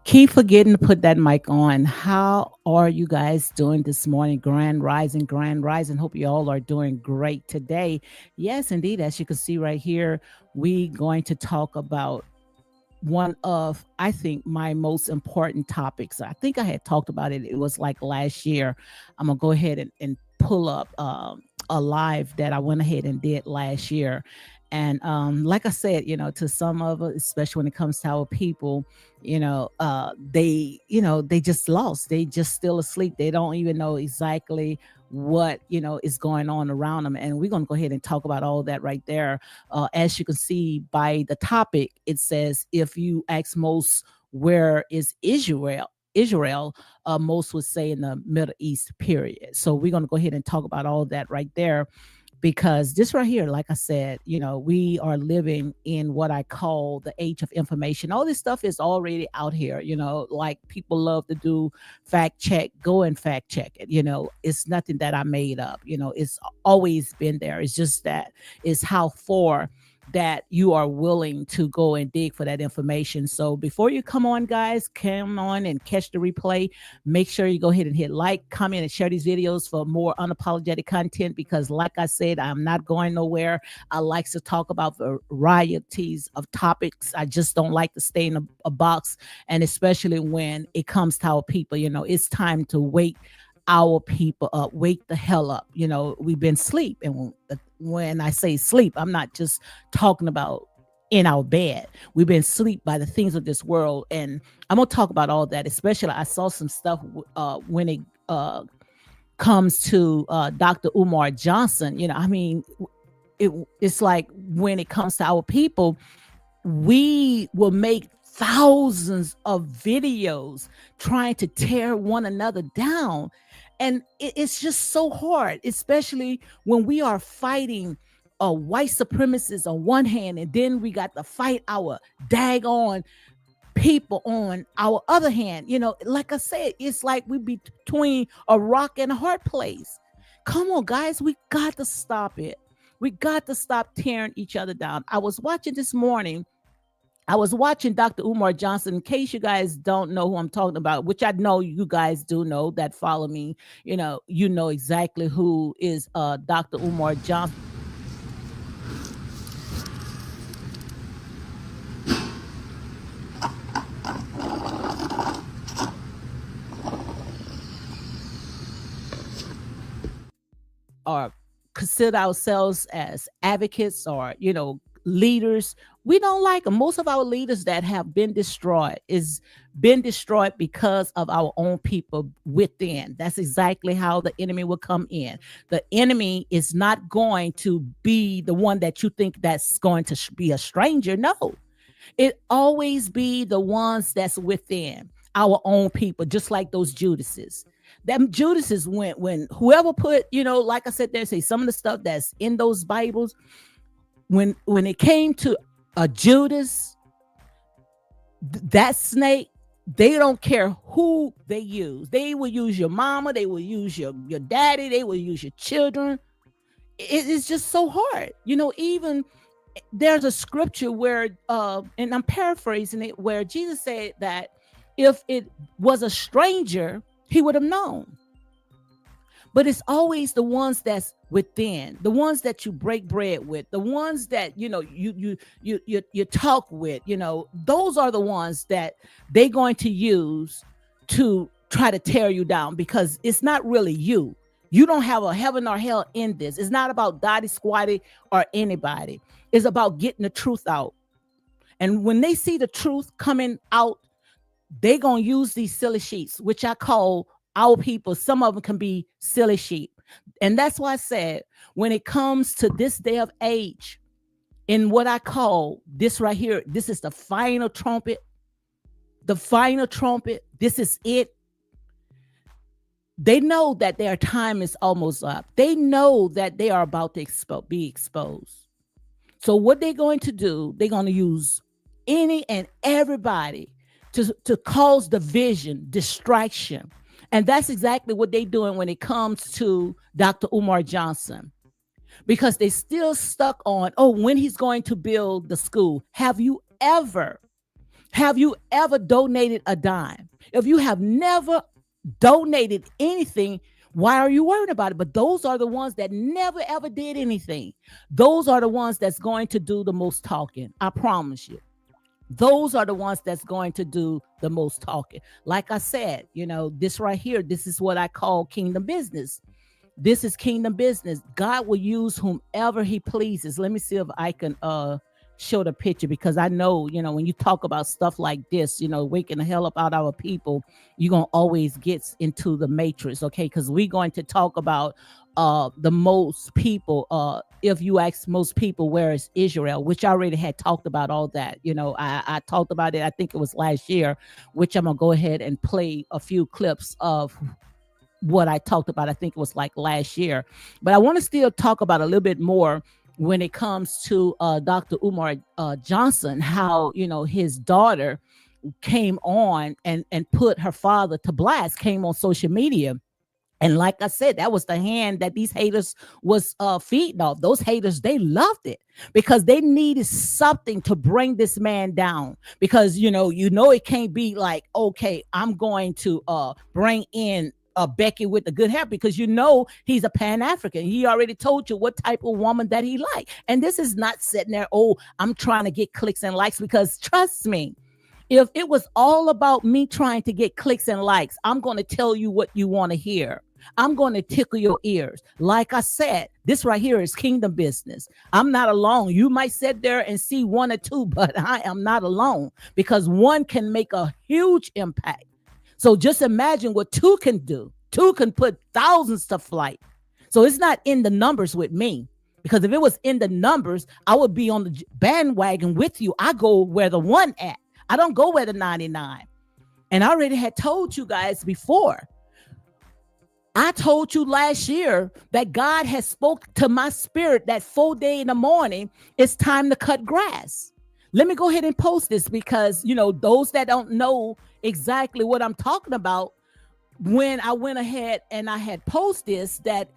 Keep forgetting to put that mic on. How are you guys doing this morning? Grand rising, grand rising. Hope you all are doing great today. Yes, indeed. As you can see right here, we going to talk about one of, I think, my most important topics. I think I had talked about it. It was like last year. I'm gonna go ahead and pull up a live that I went ahead and did last year. And like I said, to some of us, especially when it comes to our people, they just lost. They just still asleep. They don't even know exactly what is going on around them. And we're gonna go ahead and talk about all that right there. As you can see by the topic, it says if you ask most, where is Israel? Israel, most would say in the Middle East, period. So we're going to go ahead and talk about all that right there because this right here, like I said, we are living in what I call the age of information. All this stuff is already out here, like people love to do fact check, go and fact check it. It's nothing that I made up, it's always been there. It's just that it's how far that you are willing to go and dig for that information. So before you come on, guys, come on and catch the replay. Make sure you go ahead and hit like, comment, and share these videos for more unapologetic content, because like I said, I'm not going nowhere. I like to talk about varieties of topics. I just don't like to stay in a box. And especially when it comes to our people, it's time to wake our people up, wake the hell up. We've been asleep. And when I say sleep, I'm not just talking about in our bed. We've been asleep by the things of this world. And I'm going to talk about all that. Especially, I saw some stuff when it comes to Dr. Umar Johnson. It's like when it comes to our people, we will make thousands of videos trying to tear one another down. And it's just so hard, especially when we are fighting white supremacists on one hand, and then we got to fight our daggone people on our other hand. Like I said, it's like we be between a rock and a hard place. Come on, guys, we got to stop it. We got to stop tearing each other down. I was watching this morning. I was watching Dr. Umar Johnson. In case you guys don't know who I'm talking about, which I know you guys do know that follow me, you know exactly who is Dr. Umar Johnson. Or consider ourselves as advocates, or leaders. We don't like them. Most of our leaders that have been destroyed is been destroyed because of our own people within. That's exactly how the enemy will come in. The enemy is not going to be the one that you think that's going to be a stranger. No, it always be the ones that's within our own people, just like those Judases. Them Judases went when whoever put, like I said, there say some of the stuff that's in those Bibles. When it came to a Judas, that snake, they don't care who they use. They will use your mama, they will use your daddy, they will use your children. It's just so hard. Even there's a scripture where, and I'm paraphrasing it, where Jesus said that if it was a stranger, he would have known. But it's always the ones that's within, the ones that you break bread with, the ones that you talk with. Those are the ones that they're going to use to try to tear you down, because it's not really you. You don't have a heaven or hell in this. It's not about Dottie, Squatty, or anybody. It's about getting the truth out. And when they see the truth coming out, they're going to use these silly sheets, which I call our people. Some of them can be silly sheep. And that's why I said, when it comes to this day of age, in what I call this right here, this is the final trumpet. The final trumpet. This is it. They know that their time is almost up. They know that they are about to be exposed. So what they're going to do, they're going to use any and everybody to cause division, distraction. And that's exactly what they're doing when it comes to Dr. Umar Johnson, because they still stuck on, when he's going to build the school. Have you ever donated a dime? If you have never donated anything, why are you worried about it? But those are the ones that never, ever did anything. Those are the ones that's going to do the most talking. I promise you. Those are the ones that's going to do the most talking. Like I said, this right here, this is what I call kingdom business. This is kingdom business. God will use whomever he pleases. Let me see if I can show the picture, because I know, when you talk about stuff like this, waking the hell up out our people, you're going to always get into the matrix. Okay. Because we're going to talk about the most people. If you ask most people, where is Israel, which I already had talked about all that. I talked about it, I think it was last year, which I'm going to go ahead and play a few clips of what I talked about. I think it was like last year, but I want to still talk about a little bit more when it comes to Dr. Umar Johnson, how, his daughter came on and put her father to blast, came on social media And like I said, that was the hand that these haters was feeding off. Those haters, they loved it because they needed something to bring this man down. Because it can't be like, okay, I'm going to bring in Becky with the good hair, because he's a Pan African. He already told you what type of woman that he like. And this is not sitting there, oh, I'm trying to get clicks and likes, because trust me, if it was all about me trying to get clicks and likes, I'm going to tell you what you want to hear. I'm going to tickle your ears. Like I said, this right here is kingdom business. I'm not alone. You might sit there and see one or two, but I am not alone, because one can make a huge impact. So just imagine what two can do. Two can put thousands to flight. So it's not in the numbers with me, because if it was in the numbers, I would be on the bandwagon with you. I go where the one at. I don't go where the 99. And I already had told you guys before. I told you last year that God has spoke to my spirit that 4 day in the morning, it's time to cut grass. Let me go ahead and post this, because, those that don't know exactly what I'm talking about, when I went ahead and I had posted this, that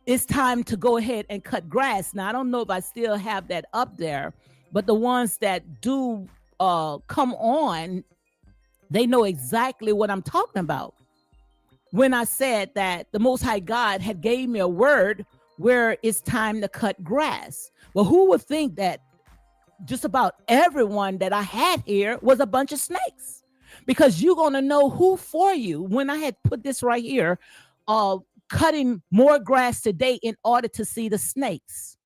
it's time to go ahead and cut grass. Now, I don't know if I still have that up there, but the ones that do come on, they know exactly what I'm talking about. When I said that the Most High God had gave me a word where it's time to cut grass. Well, who would think that just about everyone that I had here was a bunch of snakes? Because you're going to know who for you. When I had put this right here, cutting more grass today in order to see the snakes.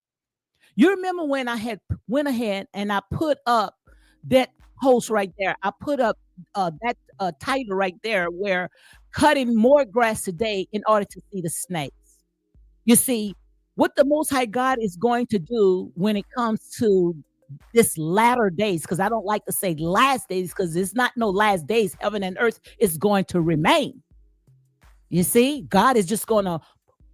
You remember when I had went ahead and I put up that post right there. I put up that title right there, where cutting more grass today in order to see the snakes. You see, what the Most High God is going to do when it comes to this latter days, because I don't like to say last days, because it's not no last days. Heaven and earth is going to remain. You see, God is just going to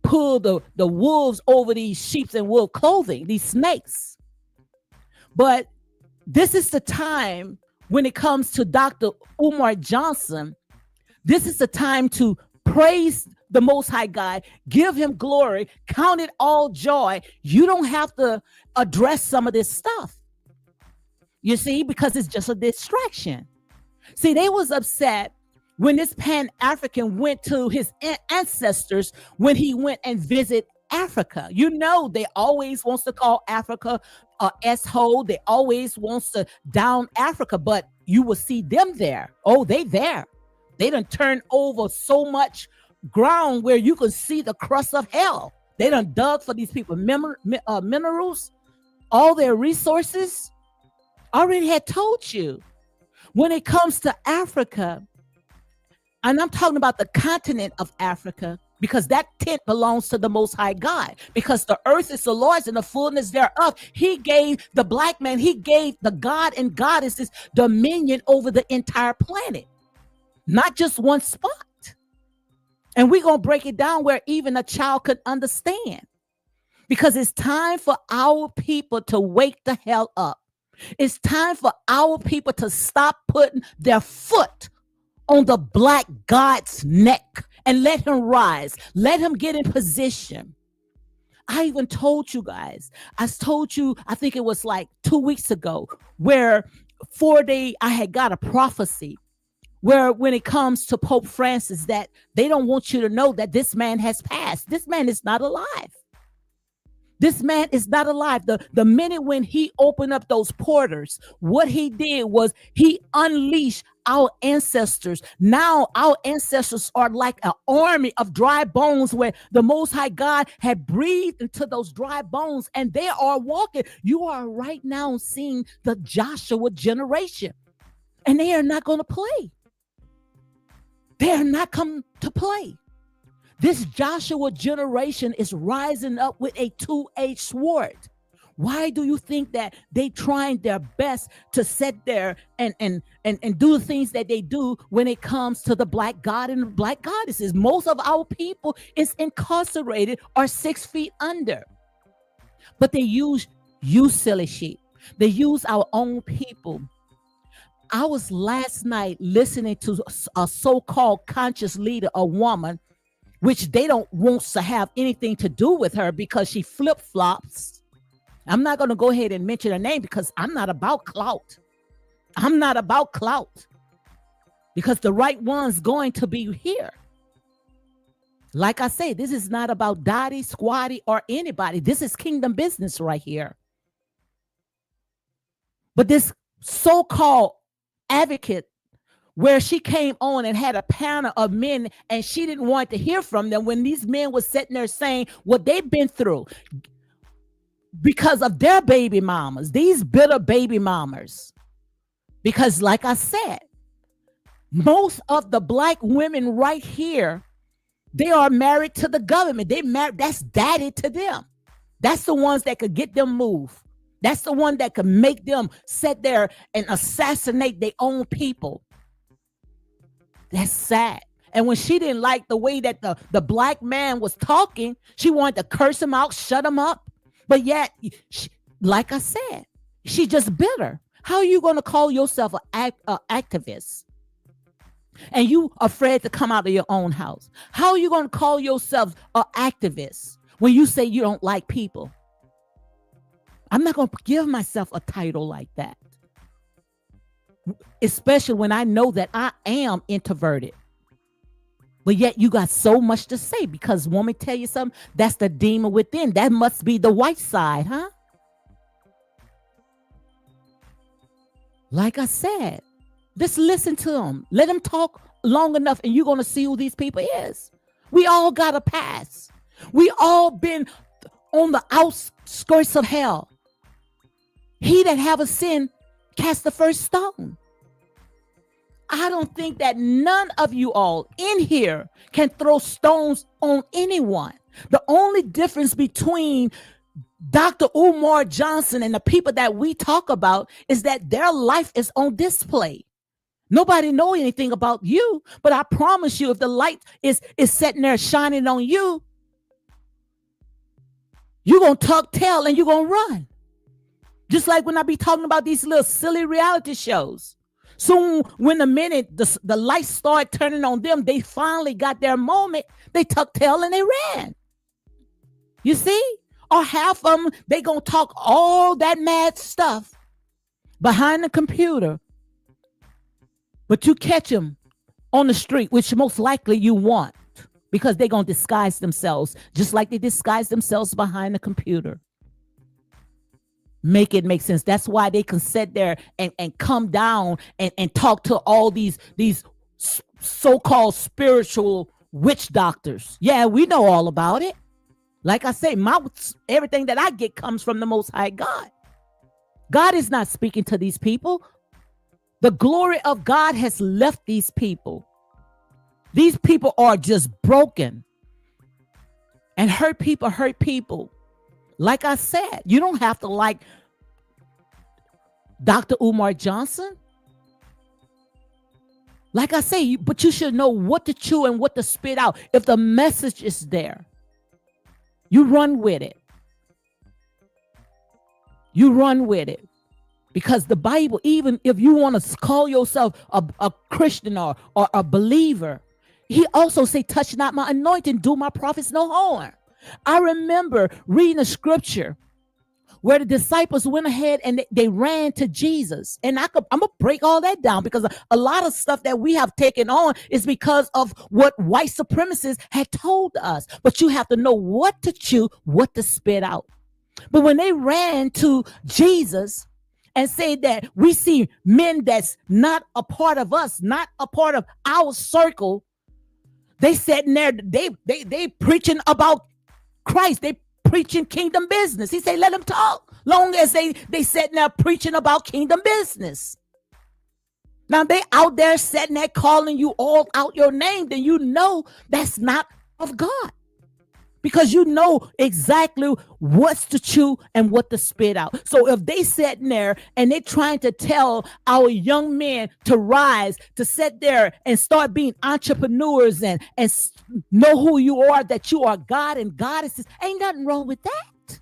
pull the wolves over these sheep in wolf clothing, these snakes. But this is the time when it comes to Dr. Umar Johnson. This is the time to praise the Most High God, give him glory, count it all joy. You don't have to address some of this stuff. You see, because it's just a distraction. See, they was upset when this Pan-African went to his ancestors when he went and visit Africa. They always wants to call Africa a S-hole. They always wants to down Africa, but you will see them there. Oh, they there. They done turned over so much ground where you can see the crust of hell. They done dug for these people minerals, all their resources. I already had told you. When it comes to Africa, and I'm talking about the continent of Africa, because that tent belongs to the Most High God, because the earth is the Lord's and the fullness thereof. He gave the black man, he gave the God and goddesses dominion over the entire planet, not just one spot. And we're going to break it down where even a child could understand, because it's time for our people to wake the hell up. It's time for our people to stop putting their foot on the black God's neck and let him rise. Let him get in position. I even told you guys, I think it was like 2 weeks ago, where 4 day I had got a prophecy where when it comes to Pope Francis, that they don't want you to know that this man has passed. This man is not alive. This man is not alive. The minute when he opened up those porters, what he did was he unleashed our ancestors. Now our ancestors are like an army of dry bones, where the Most High God had breathed into those dry bones, and they are walking. You are right now seeing the Joshua generation, and they are not going to play. They are not come to play. This Joshua generation is rising up with a two-edged sword. Why do you think that they trying their best to sit there and do the things that they do when it comes to the black god and the black goddesses? Most of our people is incarcerated or 6 feet under. But they use you silly sheep. They use our own people. I was last night listening to a so-called conscious leader, a woman, which they don't want to have anything to do with her because she flip-flops. I'm not going to go ahead and mention her name because I'm not about clout. I'm not about clout because the right one's going to be here. Like I say, this is not about Dottie, Squatty, or anybody. This is kingdom business right here. But this so-called advocate, where she came on and had a panel of men and she didn't want to hear from them when these men were sitting there saying what they've been through because of their baby mamas, these bitter baby mamas. Because like I said, most of the black women right here, they are married to the government. They married, that's daddy to them. That's the ones that could get them moved. That's the one that could make them sit there and assassinate their own people. That's sad. And when she didn't like the way that the black man was talking, she wanted to curse him out, shut him up. But yet, like I said, she's just bitter. How are you going to call yourself an activist? And you afraid to come out of your own house? How are you going to call yourself an activist when you say you don't like people? I'm not going to give myself a title like that. Especially when I know that I am introverted. But yet you got so much to say because want me to tell you something? That's the demon within. That must be the white side, huh? Like I said, just listen to them. Let them talk long enough and you're going to see who these people is. We all got a past. We all been on the outskirts of hell. He that have a sin, cast the first stone. I don't think that none of you all in here can throw stones on anyone. The only difference between Dr. Umar Johnson and the people that we talk about is that their life is on display. Nobody know anything about you, but I promise you, if the light is sitting there shining on you, you're going to tuck tail and you're going to run. Just like when I be talking about these little silly reality shows. Soon, when the minute the lights start turning on them, they finally got their moment. They tucked tail and they ran. You see? Or half of them, they gonna talk all that mad stuff behind the computer. But you catch them on the street, which most likely you want, because they're gonna disguise themselves, just like they disguise themselves behind the computer. Make it make sense. That's why they can sit there and come down and talk to all these so-called spiritual witch doctors. Yeah, we know all about it. Like I say, everything that I get comes from the Most High God. God is not speaking to these people. The glory of God has left these people. These people are just broken. And hurt people hurt people. Like I said, you don't have to like Dr. Umar Johnson. Like I say, but you should know what to chew and what to spit out. If the message is there, you run with it. You run with it. Because the Bible, even if you want to call yourself a Christian or a believer, he also say, touch not my anointing, do my prophets no harm. I remember reading a scripture where the disciples went ahead and they ran to Jesus. And I'm going to break all that down because a lot of stuff that we have taken on is because of what white supremacists had told us. But you have to know what to chew, what to spit out. But when they ran to Jesus and said that we see men that's not a part of us, not a part of our circle, they sitting there, they preaching about Christ. They preaching kingdom business. He said, let them talk. Long as they sitting there preaching about kingdom business. Now they out there sitting there calling you all out your name, then you know that's not of God. Because you know exactly what's to chew and what to spit out. So if they sitting there and they trying to tell our young men to rise, to sit there and start being entrepreneurs and know who you are, that you are God and goddesses, ain't nothing wrong with that.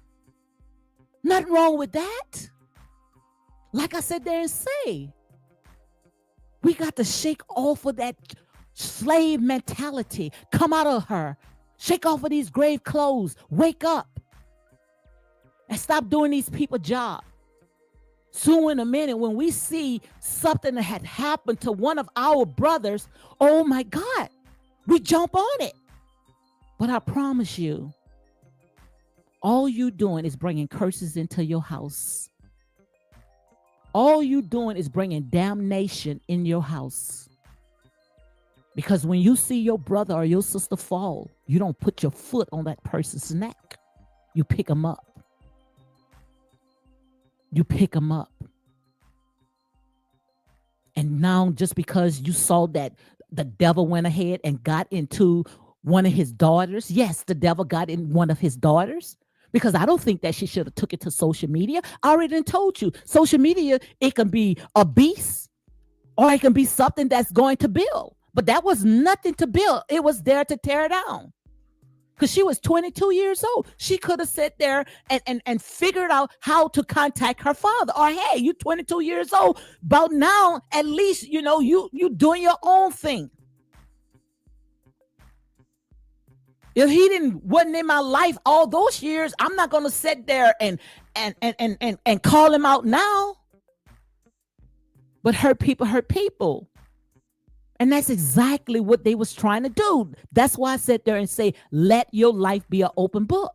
Nothing wrong with that. Like I said there and say, we got to shake off of that slave mentality. Come out of her. Shake off of these grave clothes. Wake up and stop doing these people job. Soon in a minute, when we see something that had happened to one of our brothers, oh my God, we jump on it. But I promise you, all you doing is bringing curses into your house. All you doing is bringing damnation in your house. Because when you see your brother or your sister fall, you don't put your foot on that person's neck. You pick them up. You pick them up. And now just because you saw that the devil went ahead and got into one of his daughters. Yes, the devil got in one of his daughters. Because I don't think that she should have took it to social media. I already told you, social media, it can be a beast or it can be something that's going to build. But that was nothing to build. It was there to tear down. Because she was 22 years old. She could have sat there and figured out how to contact her father. Or, hey, you're 22 years old. About now, at least, you doing your own thing. If he wasn't in my life all those years, I'm not gonna sit there and call him out now. But hurt people. And that's exactly what they was trying to do. That's why I sat there and say, let your life be an open book.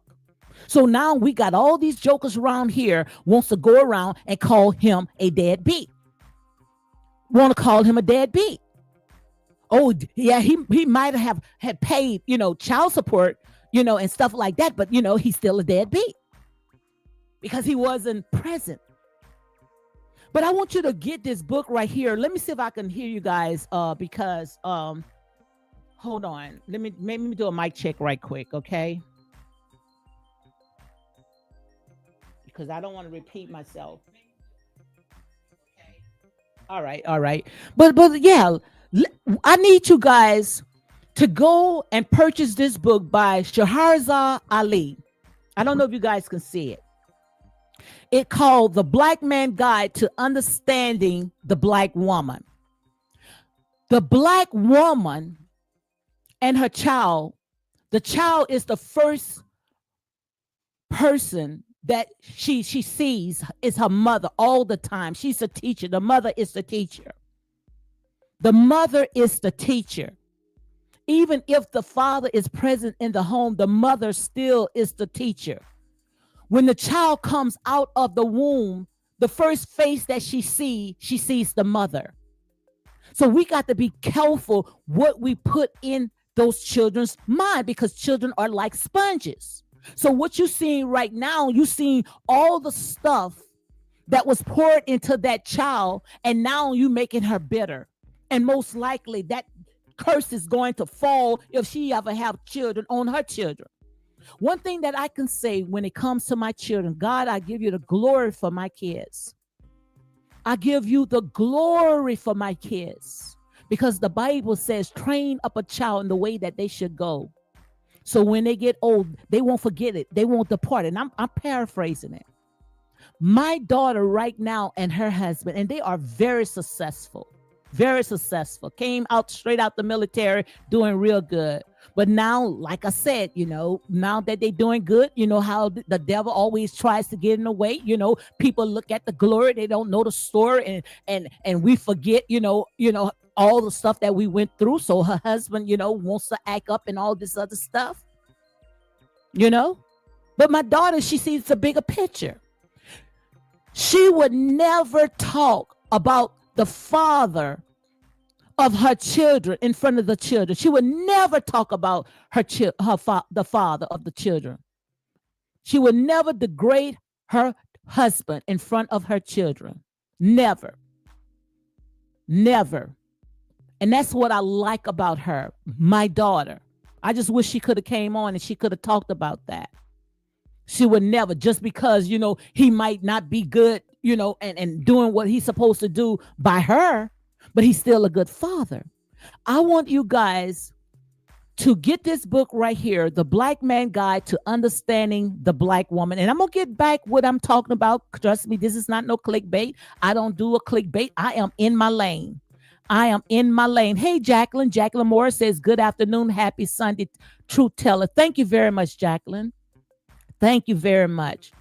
So now we got all these jokers around here wants to go around and call him a deadbeat. Want to call him a deadbeat. Oh, yeah, he might have had paid, child support, and stuff like that. But, he's still a deadbeat because he wasn't present. But I want you to get this book right here. Let me see if I can hear you guys because, hold on. Let me do a mic check right quick, okay? Because I don't want to repeat myself. All right. But yeah, I need you guys to go and purchase this book by Shahrazad Ali. I don't know if you guys can see it. It called The Black Man Guide to Understanding the Black Woman. The Black woman and her child, the child is the first person that she sees is her mother all the time. She's a teacher. The mother is the teacher. The mother is the teacher. Even if the father is present in the home, the mother still is the teacher. When the child comes out of the womb, the first face that she sees the mother. So we got to be careful what we put in those children's mind because children are like sponges. So what you're seeing right now, you're seeing all the stuff that was poured into that child, and now you making her bitter. And most likely that curse is going to fall if she ever have children on her children. One thing that I can say when it comes to my children, God, I give you the glory for my kids. I give you the glory for my kids because the Bible says, train up a child in the way that they should go. So when they get old, they won't forget it. They won't depart. And I'm paraphrasing it. My daughter right now and her husband, and they are very successful, came out straight out the military, doing real good. But now, like I said, now that they're doing good, how the devil always tries to get in the way. People look at the glory, they don't know the story, and we forget, all the stuff that we went through. So her husband, wants to act up and all this other stuff, But my daughter, she sees the bigger picture. She would never talk about the father of her children in front of the children. She would never talk about the father of the children. She would never degrade her husband in front of her children. Never. And that's what I like about her, my daughter. I just wish she could have came on and she could have talked about that. She would never, just because, he might not be good, and doing what he's supposed to do by her, but he's still a good father. I want you guys to get this book right here, The Black Man Guide to Understanding the Black Woman. And I'm going to get back what I'm talking about. Trust me, this is not no clickbait. I don't do a clickbait. I am in my lane. I am in my lane. Hey, Jacqueline. Jacqueline Moore says, good afternoon. Happy Sunday, truth teller. Thank you very much, Jacqueline. Thank you very much.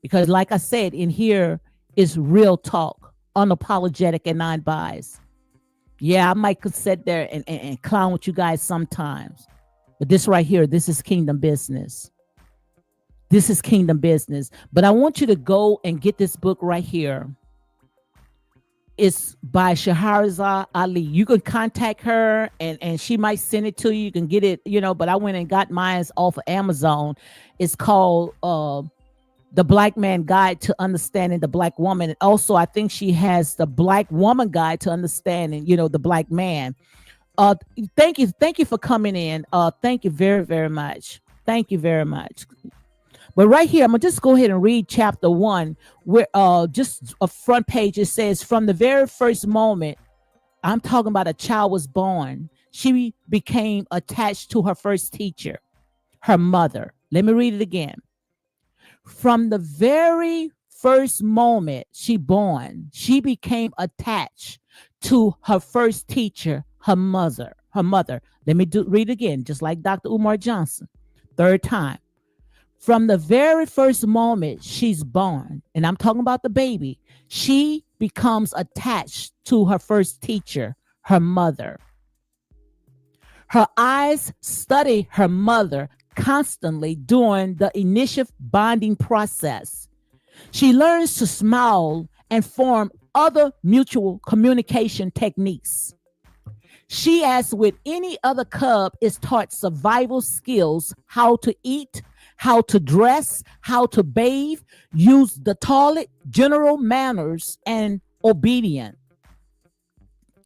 Because, like I said, in here is real talk, unapologetic and non biased. Yeah, I might could sit there and clown with you guys sometimes. But this right here, this is kingdom business. This is kingdom business. But I want you to go and get this book right here. It's by Shahrazad Ali. You can contact her and she might send it to you. You can get it, but I went and got mine off of Amazon. It's called The Black Man Guide to Understanding the Black Woman. And also, I think she has the Black Woman Guide to Understanding, the Black Man. Thank you for coming in. Thank you very, very much. Thank you very much. But right here, I'm gonna just go ahead and read chapter 1, where just a front page. It says, from the very first moment, I'm talking about a child was born, she became attached to her first teacher, her mother. Let me read it again. From the very first moment she born, she became attached to her first teacher, her mother. Her mother. Let me read again, just like Dr. Umar Johnson. Third time. From the very first moment she's born, and I'm talking about the baby, she becomes attached to her first teacher, her mother. Her eyes study her mother constantly during the initial bonding process. She learns to smile and form other mutual communication techniques. She, as with any other cub, is taught survival skills, how to eat, how to dress, how to bathe, use the toilet, general manners, and obedient.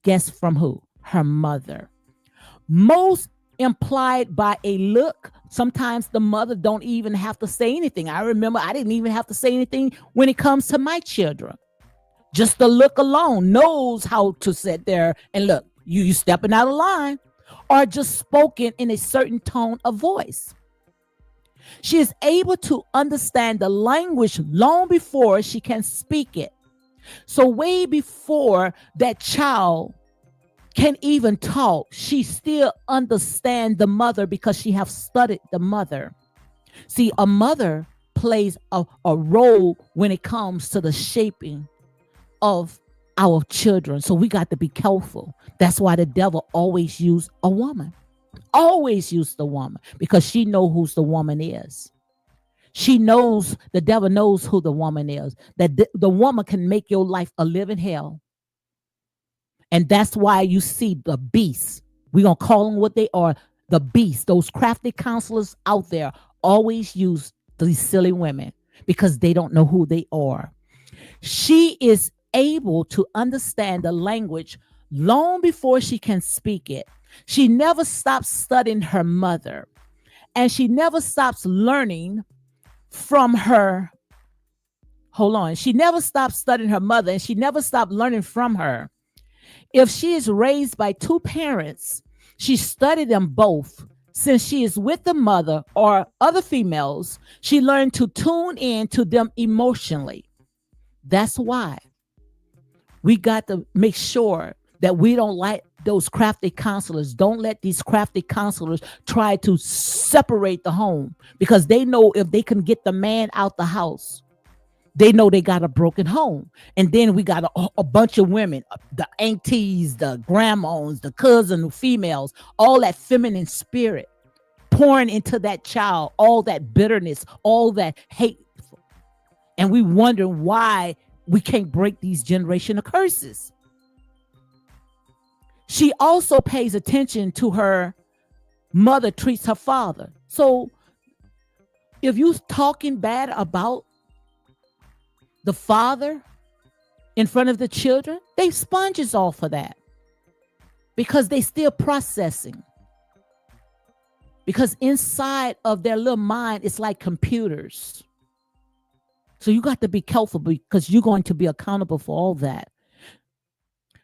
Guess from who? Her mother. Most implied by a look. Sometimes the mother don't even have to say anything. I remember I didn't even have to say anything when it comes to my children. Just the look alone knows how to sit there and look, you stepping out of line, or just spoken in a certain tone of voice. She is able to understand the language long before she can speak it. So way before that child can even talk, she still understands the mother because she have studied the mother. See, a mother plays a role when it comes to the shaping of our children. So we got to be careful. That's why the devil always use a woman. Always use the woman, because she knows who the woman is. She knows, the devil knows who the woman is. That the woman can make your life a living hell. And that's why you see the beasts. We're going to call them what they are, the beasts. Those crafty counselors out there always use these silly women because they don't know who they are. She is able to understand the language long before she can speak it. She never stops studying her mother, and she never stops learning from her. Hold on. She never stops studying her mother, and she never stopped learning from her. If she is raised by two parents, she studied them both. Since she is with the mother or other females, she learned to tune in to them emotionally. That's why we got to make sure that we don't like those crafty counselors. Don't let these crafty counselors try to separate the home, because they know if they can get the man out the house, they know they got a broken home. And then we got a bunch of women, the aunties, the grandmas, the cousins, the females, all that feminine spirit pouring into that child, all that bitterness, all that hate. And we wonder why we can't break these generational curses. She also pays attention to her mother treats her father. So if you talking bad about the father in front of the children, they sponges off of that because they still processing. Because inside of their little mind, it's like computers. So you got to be careful, because you're going to be accountable for all that.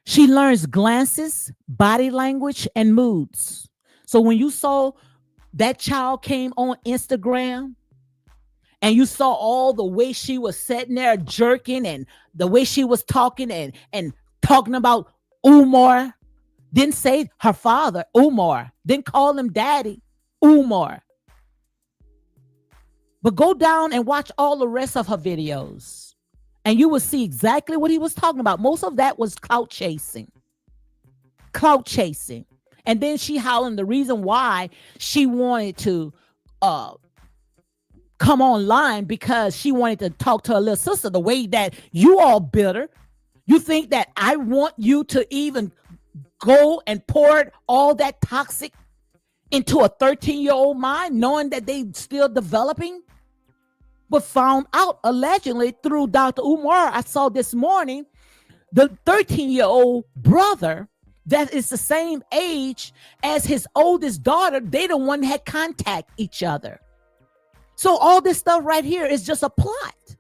She learns glances, body language, and moods. So when you saw that child came on Instagram and you saw all the way she was sitting there jerking and the way she was talking and talking about Umar. Didn't say her father, Umar. Didn't call him daddy, Umar. But go down and watch all the rest of her videos, and you will see exactly what he was talking about. Most of that was clout chasing. Clout chasing. And then she howling the reason why she wanted to come online, because she wanted to talk to her little sister the way that you all bitter. You think that I want you to even go and pour all that toxic into a 13-year-old mind, knowing that they still developing? But found out allegedly through Dr. Umar, I saw this morning, the 13-year-old brother that is the same age as his oldest daughter, they the one had contact each other. So all this stuff right here is just a plot.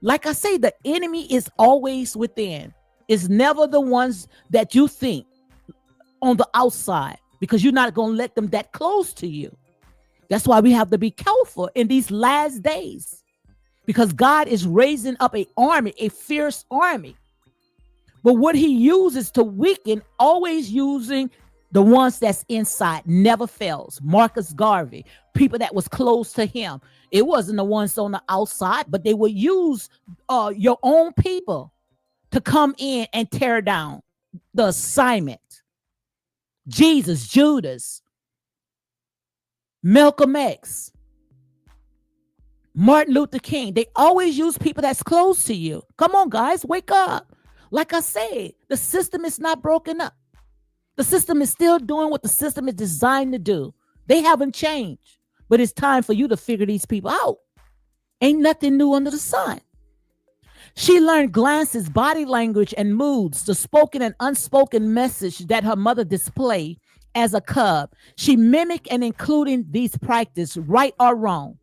Like I say, the enemy is always within. It's never the ones that you think on the outside, because you're not going to let them that close to you. That's why we have to be careful in these last days, because God is raising up an army, a fierce army. But what he uses to weaken, always using the ones that's inside, never fails. Marcus Garvey, people that was close to him. It wasn't the ones on the outside, but they would use your own people to come in and tear down the assignment. Jesus, Judas, Malcolm X, Martin Luther King. They always use people that's close to you. Come on, guys, wake up. Like I said, the system is not broken up. The system is still doing what the system is designed to do. They haven't changed, but it's time for you to figure these people out. Ain't nothing new under the sun. She learned glances, body language, and moods, the spoken and unspoken message that her mother displayed as a cub. She mimicked and including these practices, right or wrong.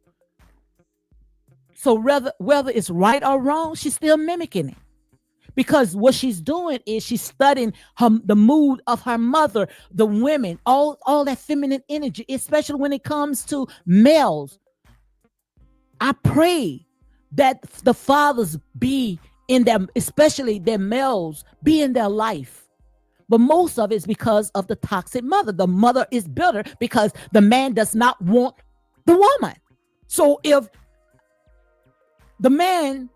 So whether it's right or wrong, she's still mimicking it. Because what she's doing is she's studying the mood of her mother, the women, all that feminine energy, especially when it comes to males. I pray that the fathers be in them, especially their males, be in their life. But most of it is because of the toxic mother. The mother is bitter because the man does not want the woman. So if the man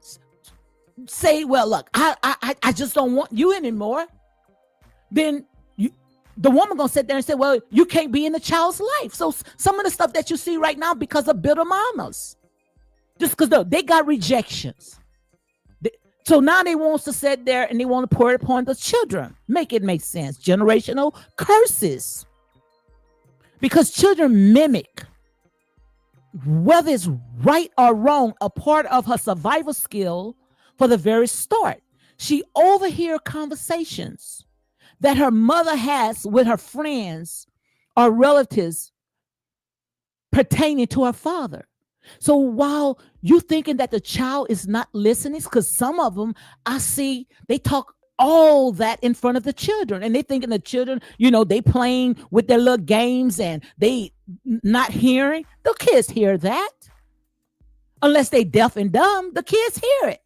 say, well, look, I just don't want you anymore, then the woman gonna sit there and say, well, you can't be in the child's life. So some of the stuff that you see right now because of bitter mamas, just because they got rejections. So now they want to sit there and they want to pour it upon the children. Make it make sense. Generational curses. Because children mimic, whether it's right or wrong, a part of her survival skill for the very start. She overhears conversations that her mother has with her friends or relatives pertaining to her father. So while you thinking that the child is not listening, because some of them I see, they talk all that in front of the children, and they thinking the children, they playing with their little games and they not hearing. The kids hear that. Unless they deaf and dumb, the kids hear it.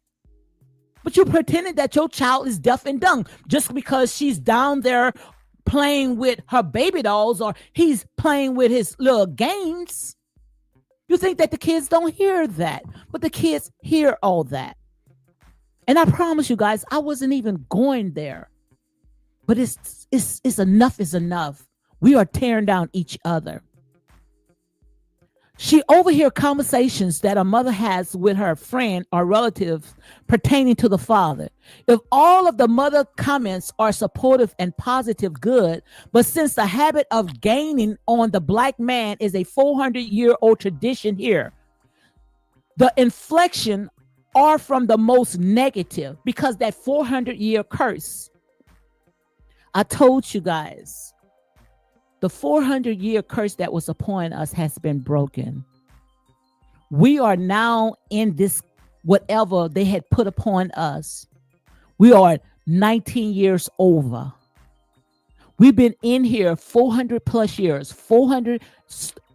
But you're pretending that your child is deaf and dumb just because she's down there playing with her baby dolls or he's playing with his little games. You think that the kids don't hear that, but the kids hear all that. And I promise you guys, I wasn't even going there. But it's enough is enough. We are tearing down each other. She overhears conversations that a mother has with her friend or relatives pertaining to the father. If all of the mother comments are supportive and positive, good. But since the habit of gaining on the black man is a 400-year-old tradition here, the inflection are from the most negative, because that 400-year curse. I told you guys, the 400-year curse that was upon us has been broken. We are now in this, whatever they had put upon us. We are 19 years over. We've been in here 400 plus years, 400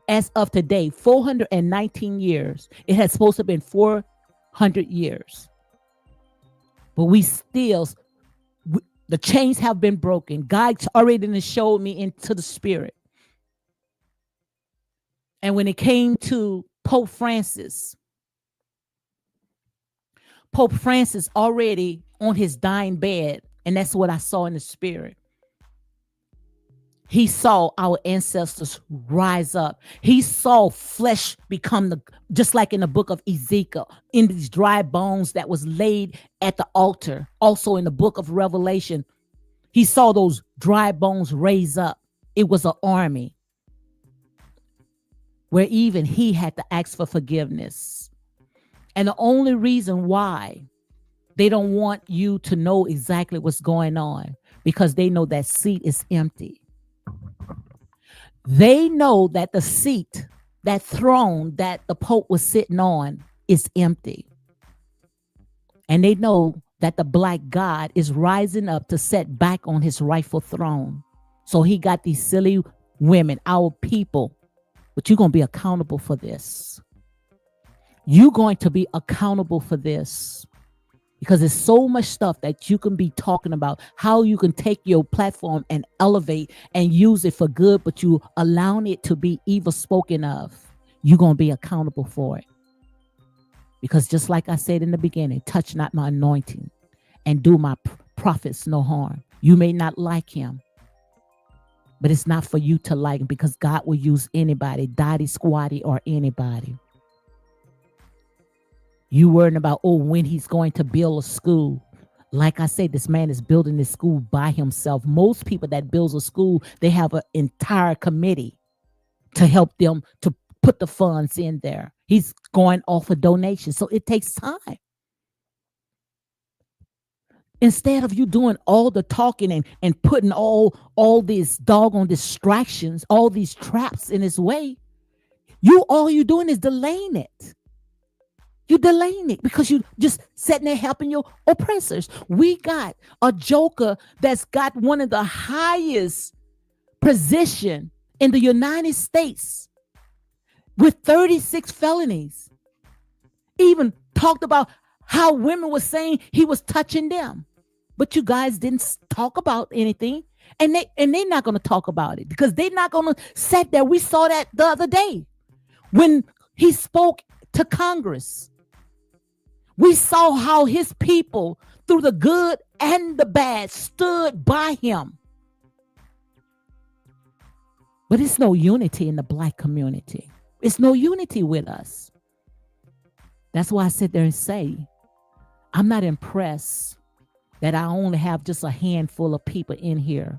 as of today, 419 years. It has supposed to have been 400 years. But we still, The chains have been broken. God already done showed me into the spirit. And when it came to Pope Francis already on his dying bed, and that's what I saw in the spirit. He saw our ancestors rise up. He saw flesh become just like in the book of Ezekiel, in these dry bones that was laid at the altar. Also in the book of Revelation, he saw those dry bones raise up. It was an army where even he had to ask for forgiveness. And the only reason why they don't want you to know exactly what's going on, because they know that seat is empty. They know that the seat, that throne that the Pope was sitting on is empty. And they know that the black God is rising up to set back on his rightful throne. So he got these silly women, our people, but you're going to be accountable for this. You're going to be accountable for this. Because there's so much stuff that you can be talking about, how you can take your platform and elevate and use it for good, but you allowing it to be evil spoken of. You're going to be accountable for it. Because just like I said in the beginning, touch not my anointing and do my prophets no harm. You may not like him, but it's not for you to like him, because God will use anybody, Dottie, Squatty, or anybody. You worrying about, when he's going to build a school. Like I said, this man is building this school by himself. Most people that builds a school, they have an entire committee to help them to put the funds in there. He's going off a donation. So it takes time. Instead of you doing all the talking and putting all these doggone distractions, all these traps in his way, all you doing is delaying it. You're delaying it because you just sitting there helping your oppressors. We got a joker that's got one of the highest position in the United States with 36 felonies. Even talked about how women were saying he was touching them. But you guys didn't talk about anything. And they're not going to talk about it because they're not going to sit there. We saw that the other day when he spoke to Congress. We saw how his people, through the good and the bad, stood by him. But it's no unity in the black community. It's no unity with us. That's why I sit there and say, I'm not impressed that I only have just a handful of people in here,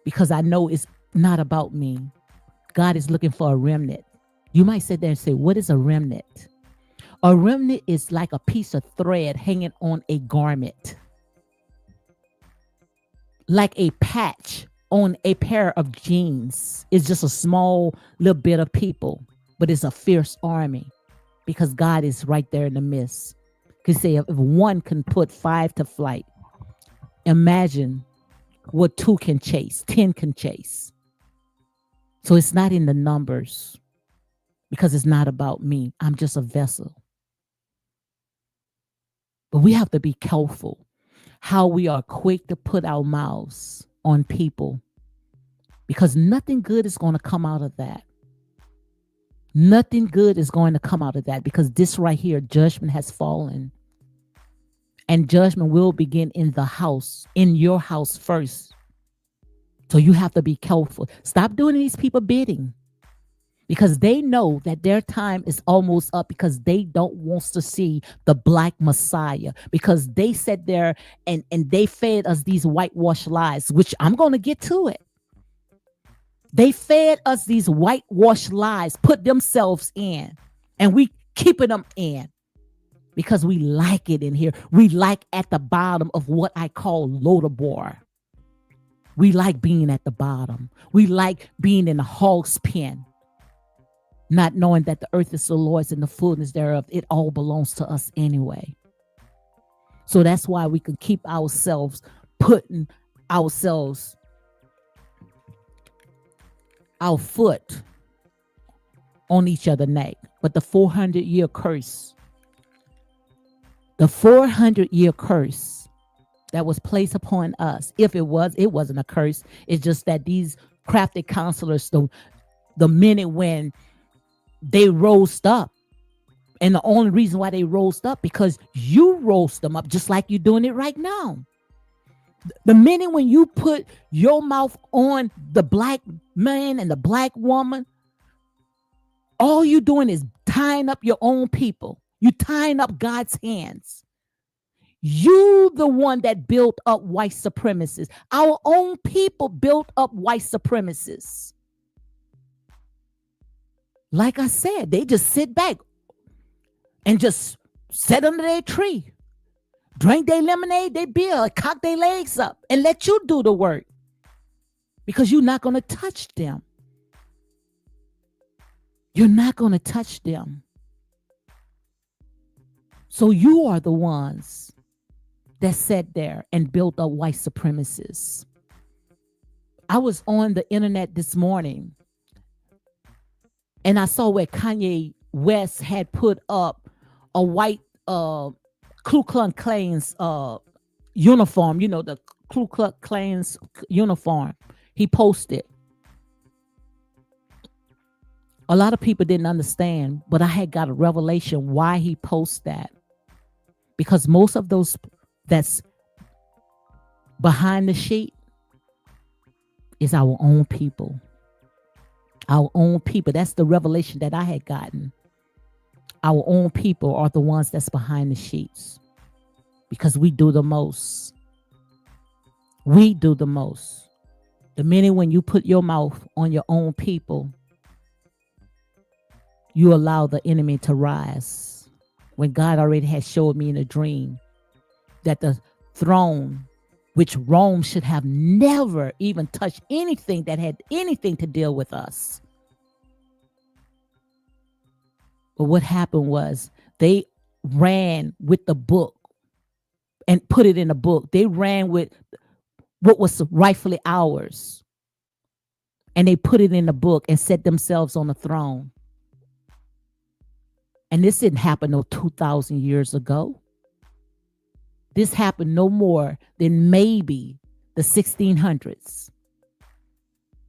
because I know it's not about me. God is looking for a remnant. You might sit there and say, what is a remnant? A remnant is like a piece of thread hanging on a garment, like a patch on a pair of jeans. It's just a small little bit of people, but it's a fierce army because God is right there in the midst. Because say if one can put 5 to flight, imagine what 2 can chase, 10 can chase. So it's not in the numbers, because it's not about me. I'm just a vessel. But we have to be careful how we are quick to put our mouths on people, because nothing good is going to come out of that. Nothing good is going to come out of that, because this right here, judgment has fallen. And judgment will begin in the house, in your house first. So you have to be careful. Stop doing these people bidding, because they know that their time is almost up, because they don't want to see the black Messiah, because they sat there and they fed us these whitewashed lies, which I'm going to get to it. They fed us these whitewashed lies, put themselves in, and we keeping them in because we like it in here. We like at the bottom of what I call Lodabar. We like being at the bottom. We like being in a hog's pen, not knowing that the earth is the Lord's and the fullness thereof. It all belongs to us anyway. So that's why we can keep ourselves putting ourselves, our foot on each other's neck. But the 400-year curse, that was placed upon us. If it was, it wasn't a curse. It's just that these crafty counselors, the minute when they rose up, and the only reason why they rose up because you rose them up, just like you're doing it right now. The minute when you put your mouth on the black man and the black woman, all you're doing is tying up your own people. You're tying up God's hands. You, the one that built up white supremacists. Our own people built up white supremacists. Like I said, they just sit back and just sit under their tree, drink their lemonade, their beer, cock their legs up, and let you do the work. Because you're not going to touch them. You're not going to touch them. So you are the ones that sat there and built up white supremacists. I was on the internet this morning and I saw where Kanye West had put up a white Ku Klux Klan's uniform, you know, the Ku Klux Klan's uniform. He posted. A lot of people didn't understand, but I had got a revelation why he posted that. Because most of those that's behind the sheet is our own people. Our own people. That's the revelation that I had gotten. Our own people are the ones that's behind the sheets. Because we do the most. We do the most. The minute when you put your mouth on your own people, you allow the enemy to rise. When God already had showed me in a dream that the throne, which Rome should have never even touched anything that had anything to deal with us. But what happened was they ran with the book and put it in a book. They ran with what was rightfully ours. And they put it in a book and set themselves on the throne. And this didn't happen no 2,000 years ago. This happened no more than maybe the 1600s.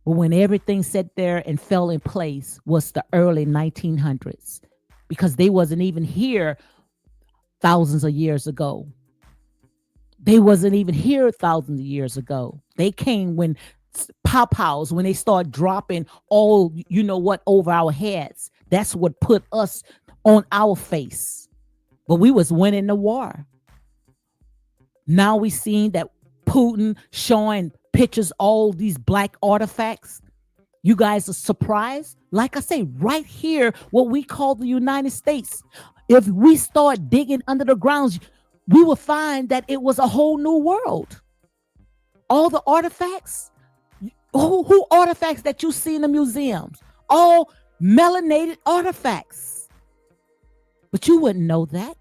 But when everything sat there and fell in place was the early 1900s. Because they wasn't even here thousands of years ago. They wasn't even here thousands of years ago. They came when pow-pows, when they start dropping all, you know what, over our heads. That's what put us on our face. But we was winning the war. Now we seen that Putin showing pictures, all these black artifacts. You guys are surprised? Like I say, right here, what we call the United States. If we start digging under the grounds, we will find that it was a whole new world. All the artifacts, who artifacts that you see in the museums, all melanated artifacts. But you wouldn't know that.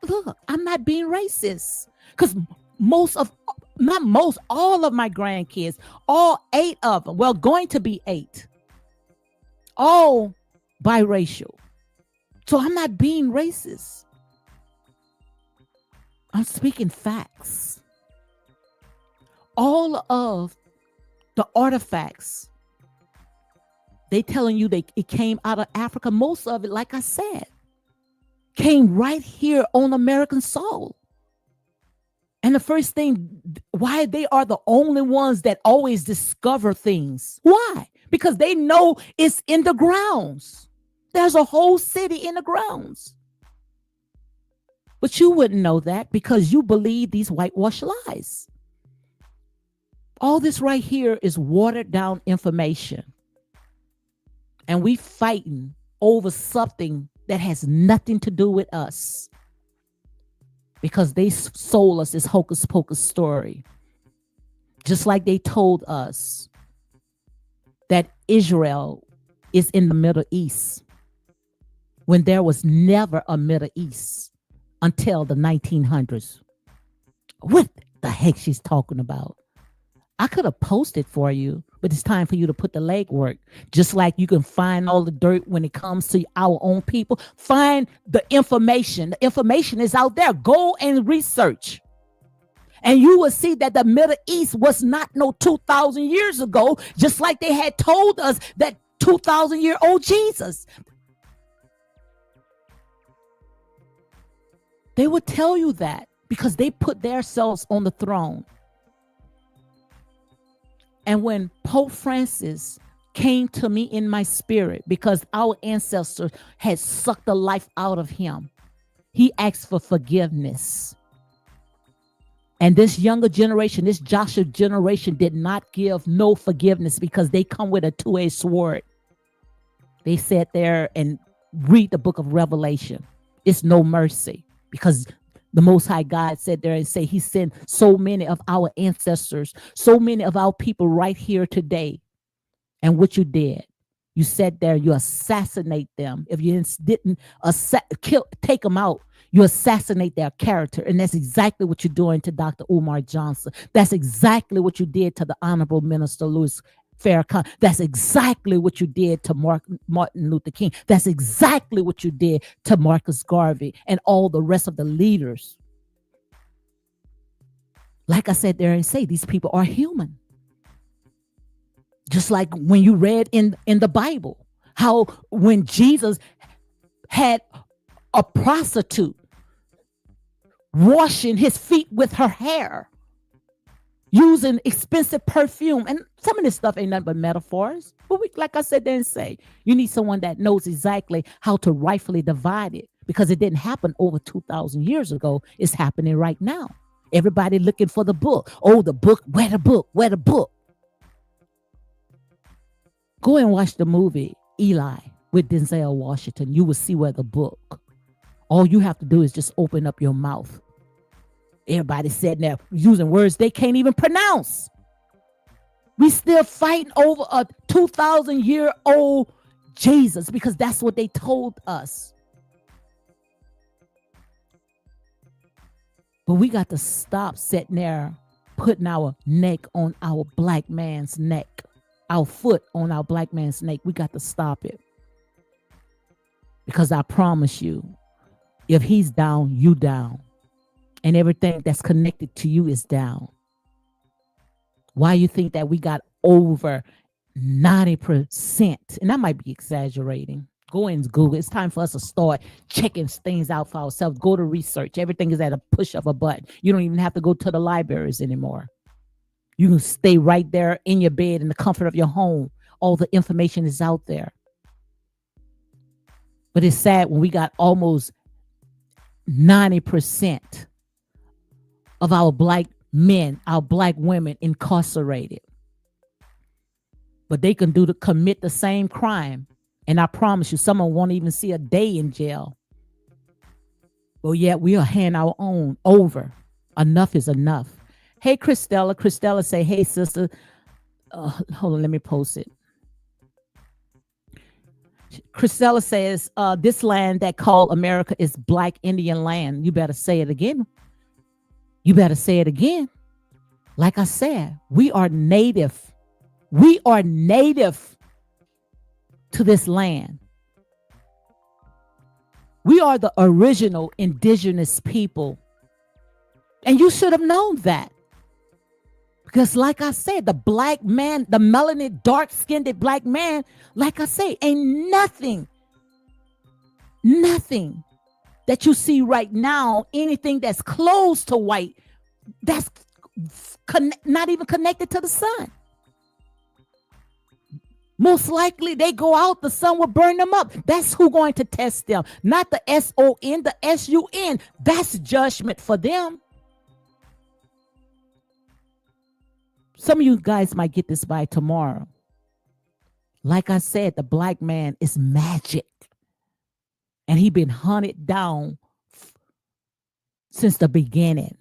Look, I'm not being racist. Because all of my grandkids, all 8 of them, well, going to be 8, all biracial. So I'm not being racist. I'm speaking facts. All of the artifacts, they telling you it came out of Africa. Most of it, like I said, came right here on American soil. And the first thing, why they are the only ones that always discover things. Why? Because they know it's in the grounds. There's a whole city in the grounds. But you wouldn't know that because you believe these whitewash lies. All this right here is watered down information. And we fighting over something that has nothing to do with us. Because they sold us this hocus pocus story. Just like they told us that Israel is in the Middle East. When there was never a Middle East until the 1900s. What the heck she's talking about? I could have posted for you, but it's time for you to put the legwork. Just like you can find all the dirt when it comes to our own people. Find the information. The information is out there. Go and research. And you will see that the Middle East was not no 2,000 years ago, just like they had told us that 2,000-year-old Jesus. They would tell you that because they put themselves on the throne. And when Pope Francis came to me in my spirit, because our ancestors had sucked the life out of him, he asked for forgiveness. And this younger generation, this Joshua generation, did not give no forgiveness because they come with a two-edged sword. They sat there and read the book of Revelation. It's no mercy because the Most High God said there and say he sent so many of our ancestors, so many of our people right here today. And what you did, you sat there, you assassinate them. If you didn't take them out, you assassinate their character. And that's exactly what you're doing to Dr. Umar Johnson. That's exactly what you did to the Honorable Minister Louis Farrakhan. That's exactly what you did to Martin Luther King. That's exactly what you did to Marcus Garvey and all the rest of the leaders. Like I said there and say, these people are human. Just like when you read in the Bible, how when Jesus had a prostitute washing his feet with her hair, using expensive perfume, and some of this stuff ain't nothing but metaphors. But like I said, then say you need someone that knows exactly how to rightfully divide it, because it didn't happen over 2,000 years ago. It's happening right now. Everybody looking for the book. Oh, the book. Where the book? Where the book? Go and watch the movie Eli with Denzel Washington. You will see where the book. All you have to do is just open up your mouth. Everybody sitting there using words they can't even pronounce. We still fighting over a 2,000-year-old Jesus because that's what they told us. But we got to stop sitting there putting our neck on our black man's neck, our foot on our black man's neck. We got to stop it. Because I promise you, if he's down, you down. And everything that's connected to you is down. Why you think that we got over 90%? And I might be exaggerating. Go and Google. It's time for us to start checking things out for ourselves. Go to research. Everything is at a push of a button. You don't even have to go to the libraries anymore. You can stay right there in your bed in the comfort of your home. All the information is out there. But it's sad when we got almost 90% of our black men, our black women incarcerated. But they can commit the same crime. And I promise you, someone won't even see a day in jail. Well, yet we'll hand our own over. Enough is enough. Hey, Christella. Christella say, hey, sister. Hold on, let me post it. Christella says, this land that called America is Black Indian land. You better say it again. You better say it again. Like I said, we are native. We are native to this land. We are the original indigenous people. And you should have known that. Because like I said, the black man, the melanin, dark-skinned black man, like I say, ain't nothing that you see right now, anything that's close to white, that's not even connected to the sun. Most likely they go out, the sun will burn them up. That's who going to test them. Not the S-O-N, the S-U-N. That's judgment for them. Some of you guys might get this by tomorrow. Like I said, the black man is magic. And he been hunted down since the beginning.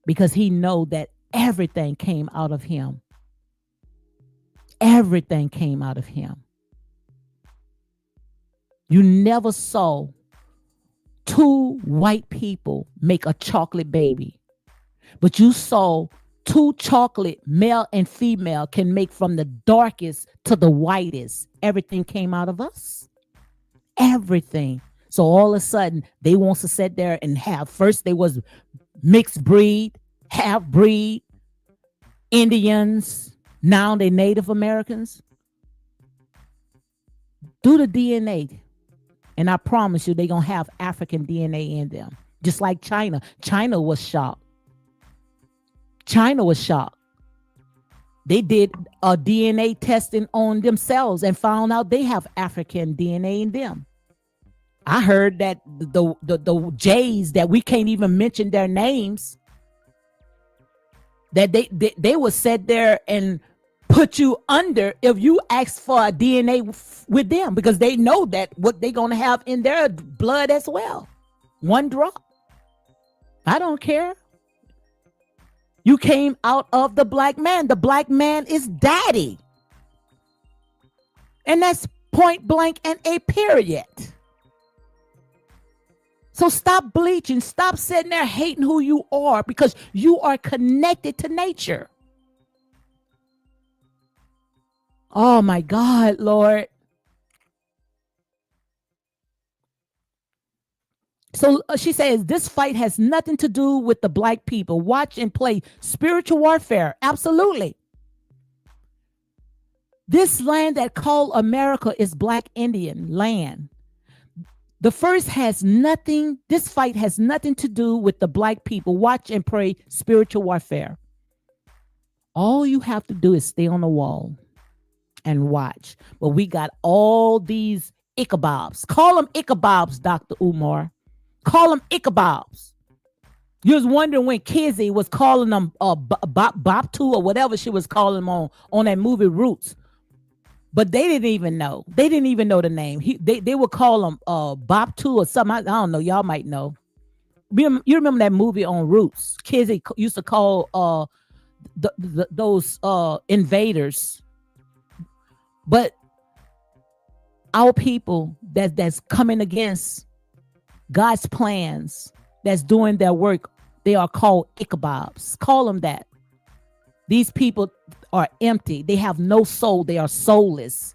Because he know that everything came out of him. Everything came out of him. You never saw two white people make a chocolate baby. But you saw two chocolate, male and female, can make from the darkest to the whitest. Everything came out of us. Everything. So all of a sudden, they want to sit there and have, first they was mixed breed, half breed, Indians, now they Native Americans. Do the DNA, and I promise you, they're going to have African DNA in them. Just like China. China was shocked. China was shocked. They did a DNA testing on themselves and found out they have African DNA in them. I heard that the Jays that we can't even mention their names, that they will sit there and put you under if you ask for a DNA with them, because they know that what they're going to have in their blood as well. One drop. I don't care. You came out of the black man. The black man is daddy. And that's point blank and a period. So stop bleaching. Stop sitting there hating who you are, because you are connected to nature. Oh my God, Lord. So she says, this fight has nothing to do with the black people. Watch and play spiritual warfare. Absolutely. This land that called America is black Indian land. This fight has nothing to do with the black people. Watch and pray spiritual warfare. All you have to do is stay on the wall and watch. But we got all these Ichabobs. Call them Ichabobs, Dr. Umar. Call them Ichabobs. You was wondering when Kizzy was calling them Bop2 or whatever she was calling them on that movie Roots. But they didn't even know. They didn't even know the name. They would call them Bop2 or something. I don't know. Y'all might know. You remember that movie on Roots? Kizzy used to call those invaders. But our people that's coming against God's plans, that's doing their work, they are called Ichabobs. Call them that. These people are empty. They have no soul. They are soulless.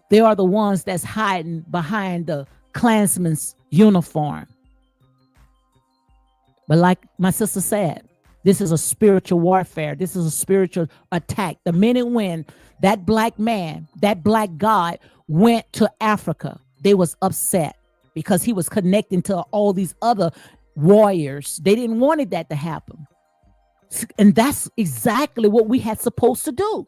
They are the ones that's hiding behind the Klansman's uniform. But like my sister said, this is a spiritual warfare. This is a spiritual attack. The minute when that black man, that black God went to Africa, they was upset because he was connecting to all these other warriors. They didn't want that to happen. And that's exactly what we had supposed to do.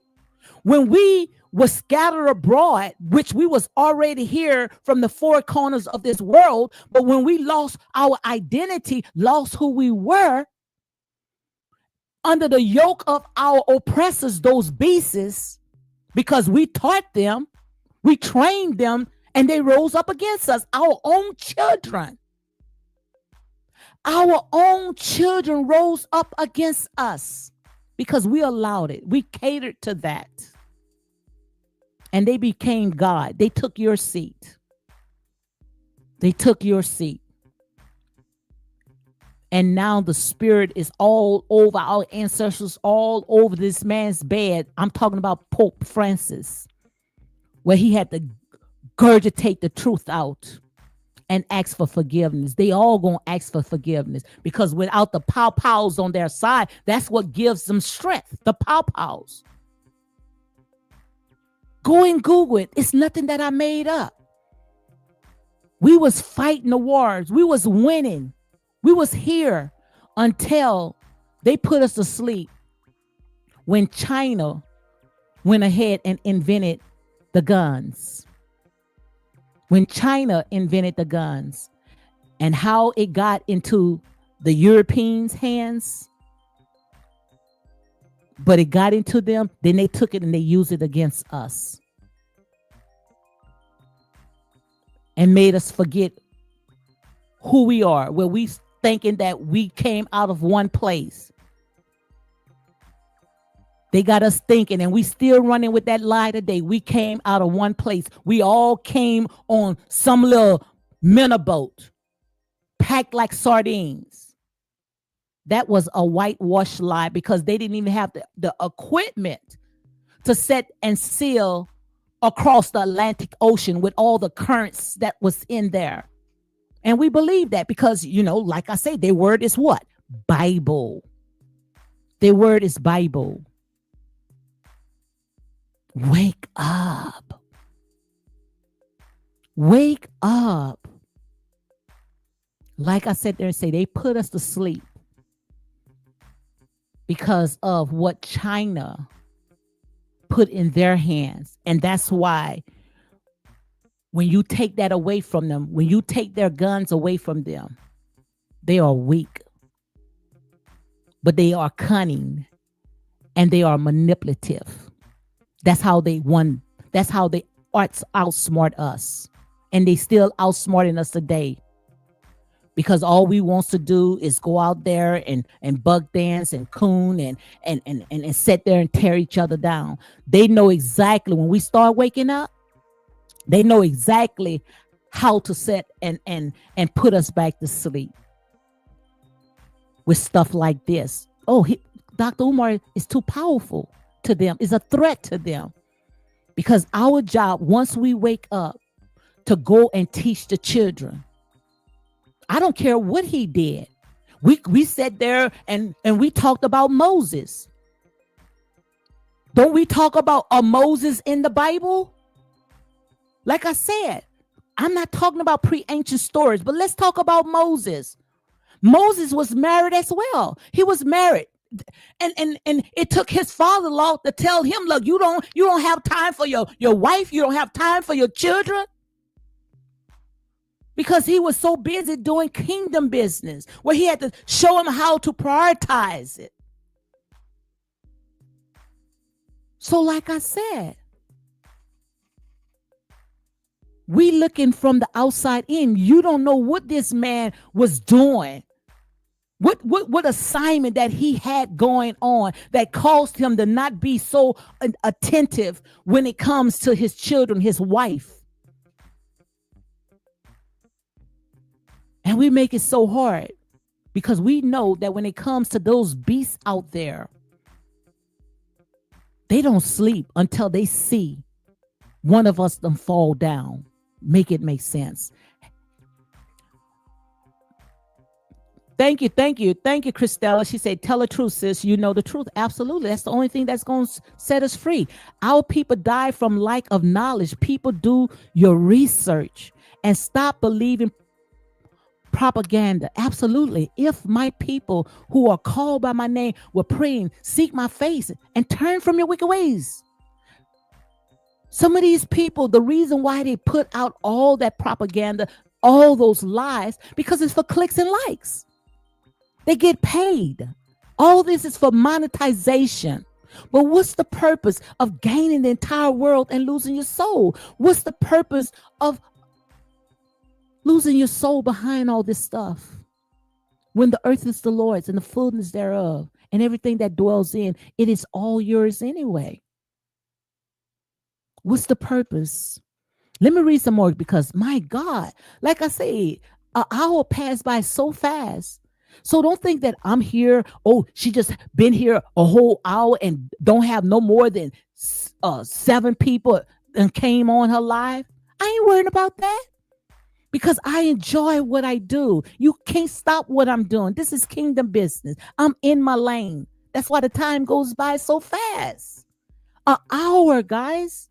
When we were scattered abroad, which we was already here from the four corners of this world, but when we lost our identity, lost who we were, under the yoke of our oppressors, those beasts, because we taught them, we trained them, and they rose up against us, our own children. Our own children rose up against us because we allowed it. We catered to that. And they became God. They took your seat. They took your seat. And now the spirit is all over our ancestors, all over this man's bed. I'm talking about Pope Francis, where he had to gurgitate the truth out and ask for forgiveness. They all gonna ask for forgiveness, because without the pow-pows on their side, that's what gives them strength, the pow-pows. Go and Google it. It's nothing that I made up. We was fighting the wars. We was winning. We was here until they put us to sleep when China went ahead and invented the guns. When China invented the guns, and how it got into the Europeans' hands, but it got into them, then they took it and they used it against us and made us forget who we are, where we thinking that we came out of one place. They got us thinking, and we still running with that lie today. We came out of one place. We all came on some little minnow boat, packed like sardines. That was a whitewash lie, because they didn't even have the equipment to set and sail across the Atlantic Ocean with all the currents that was in there. And we believe that because, like I say, their word is what? Bible. Their word is Bible. Wake up. Wake up. Like I said there and say, they put us to sleep because of what China put in their hands. And that's why when you take that away from them, when you take their guns away from them, they are weak. But they are cunning and they are manipulative. That's how they won. That's how they outsmart us. And they still outsmarting us today. Because all we wants to do is go out there and bug dance and coon and sit there and tear each other down. They know exactly when we start waking up, they know exactly how to set and put us back to sleep with stuff like this. Oh, Dr. Umar is too powerful to them, is a threat to them. Because our job, once we wake up, to go and teach the children. I don't care what he did. We sat there and we talked about Moses. Don't we talk about a Moses in the Bible? Like I said, I'm not talking about pre-ancient stories, but let's talk about Moses. Moses was married as well. He was married. And it took his father-in-law to tell him, look, you don't have time for your wife, you don't have time for your children. Because he was so busy doing kingdom business where he had to show him how to prioritize it. So like I said, we looking from the outside in. You don't know what this man was doing. What assignment that he had going on that caused him to not be so attentive when it comes to his children, his wife. And we make it so hard because we know that when it comes to those beasts out there, they don't sleep until they see one of us them fall down. Make it make sense. Thank you, Christella. She said, tell the truth, sis. You know the truth. Absolutely. That's the only thing that's going to set us free. Our people die from lack of knowledge. People, do your research and stop believing propaganda. Absolutely. If my people who are called by my name were praying, seek my face and turn from your wicked ways. Some of these people, the reason why they put out all that propaganda, all those lies, because it's for clicks and likes. They get paid. All this is for monetization. But what's the purpose of gaining the entire world and losing your soul? What's the purpose of losing your soul behind all this stuff? When the earth is the Lord's and the fullness thereof and everything that dwells in, it is all yours anyway. What's the purpose? Let me read some more because my God, like I say, an hour passed by so fast. So don't think that I'm here. Oh, she just been here a whole hour and don't have no more than 7 people and came on her live. I ain't worried about that because I enjoy what I do. You can't stop what I'm doing. This is kingdom business. I'm in my lane. That's why the time goes by so fast. An hour, guys.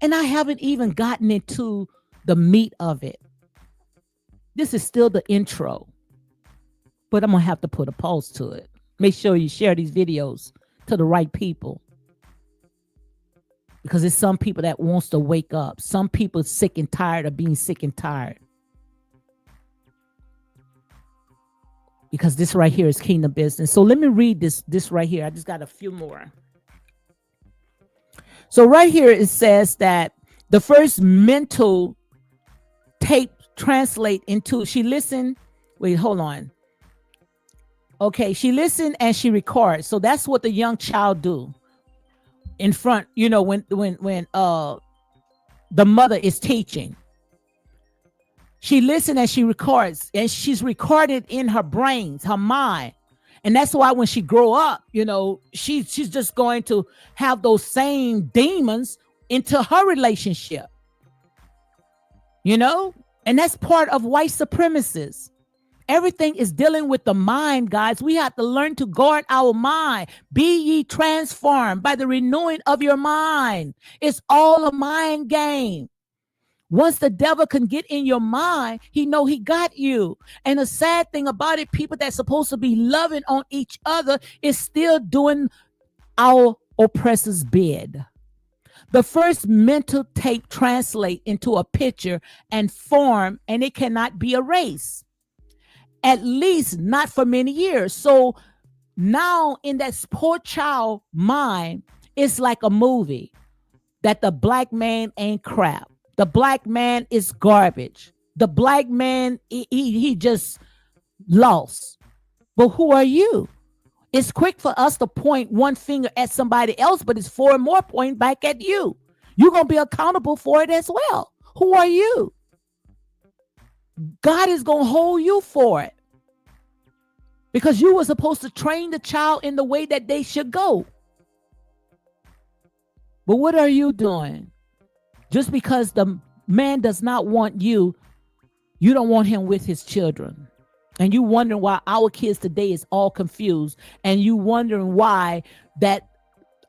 And I haven't even gotten into the meat of it. This is still the intro. But I'm going to have to put a pause to it. Make sure you share these videos to the right people. Because there's some people that wants to wake up. Some people sick and tired of being sick and tired. Because this right here is kingdom business. So let me read this right here. I just got a few more. So right here it says that the first mental tape translate into, she listened. Wait, hold on. Okay, she listened and she records. So that's what the young child do in front, when the mother is teaching. She listened and she records, and she's recorded in her brains, her mind. And that's why when she grow up, she's just going to have those same demons into her relationship. And that's part of white supremacists. Everything is dealing with the mind, guys. We have to learn to guard our mind. Be ye transformed by the renewing of your mind. It's all a mind game. Once the devil can get in your mind, he know he got you. And the sad thing about it, people that's supposed to be loving on each other is still doing our oppressor's bid. The first mental tape translate into a picture and form, and it cannot be erased. At least not for many years. So now in that poor child mind, it's like a movie that the black man ain't crap. The black man is garbage. The black man, he just lost. But who are you? It's quick for us to point one finger at somebody else, but it's four more pointing back at you. You're going to be accountable for it as well. Who are you? God is going to hold you for it. Because you were supposed to train the child in the way that they should go. But what are you doing? Just because the man does not want you, you don't want him with his children. And you wondering why our kids today is all confused. And you wondering why that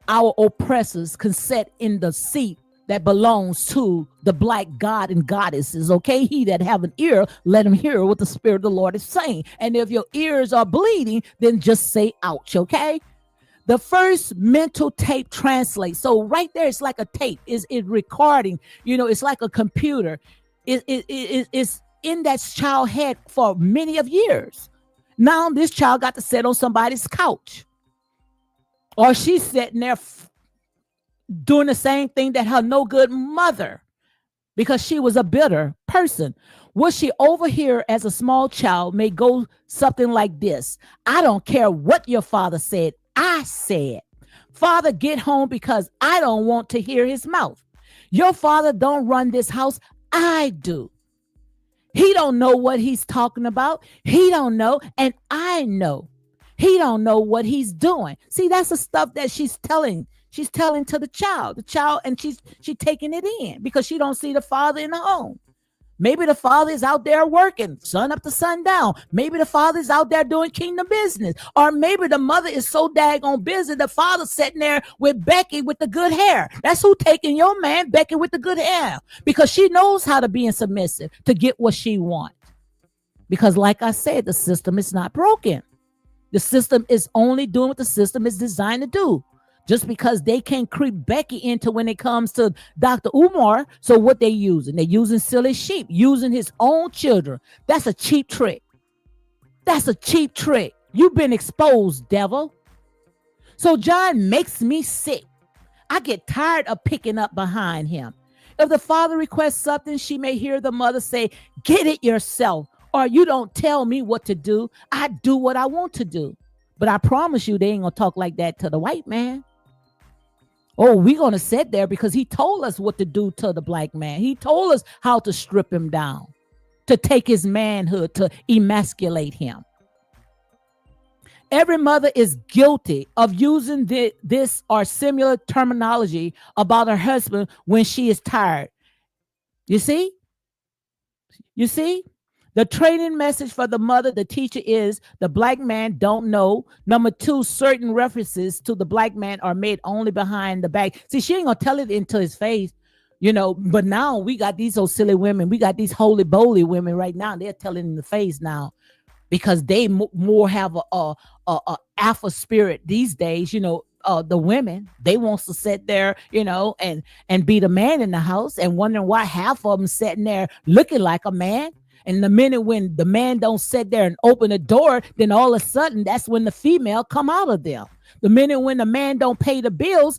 our oppressors can sit in the seat that belongs to the black god and goddesses. Okay, he that have an ear, let him hear what the Spirit of the Lord is saying. And if your ears are bleeding, then just say ouch. Okay, the first mental tape translates. So right there, it's like a tape. Is it recording? It's like a computer. It's in that child's head for many of years. Now this child got to sit on somebody's couch, or she's sitting there doing the same thing that her no good mother, because she was a bitter person. What she overhear as a small child may go something like this. I don't care what your father said. I said, Father, get home because I don't want to hear his mouth. Your father don't run this house. I do. He don't know what he's talking about. He don't know. And I know. He don't know what he's doing. See, that's the stuff that she's telling. She's telling to the child, and she's taking it in because she don't see the father in the home. Maybe the father is out there working sun up to sundown. Maybe the father is out there doing kingdom business. Or maybe the mother is so daggone busy, the father's sitting there with Becky with the good hair. That's who taking your man, Becky with the good hair, because she knows how to be submissive to get what she wants. Because like I said, the system is not broken. The system is only doing what the system is designed to do. Just because they can't creep Becky into when it comes to Dr. Umar. So what they using? They're using silly sheep, using his own children. That's a cheap trick. That's a cheap trick. You've been exposed, devil. So John makes me sick. I get tired of picking up behind him. If the father requests something, she may hear the mother say, get it yourself. Or you don't tell me what to do. I do what I want to do. But I promise you, they ain't going to talk like that to the white man. Oh, we're going to sit there because he told us what to do to the black man. He told us how to strip him down, to take his manhood, to emasculate him. Every mother is guilty of using this or similar terminology about her husband when she is tired. You see? You see? The training message for the mother, the teacher is the black man don't know. Number two, certain references to the black man are made only behind the back. See, she ain't gonna tell it into his face, but now we got these old silly women. We got these holy boly women right now. They're telling in the face now because they more have a alpha spirit these days. The women, they wants to sit there, and be the man in the house and wondering why half of them sitting there looking like a man. And the minute when the man don't sit there and open the door, then all of a sudden, that's when the female come out of them. The minute when the man don't pay the bills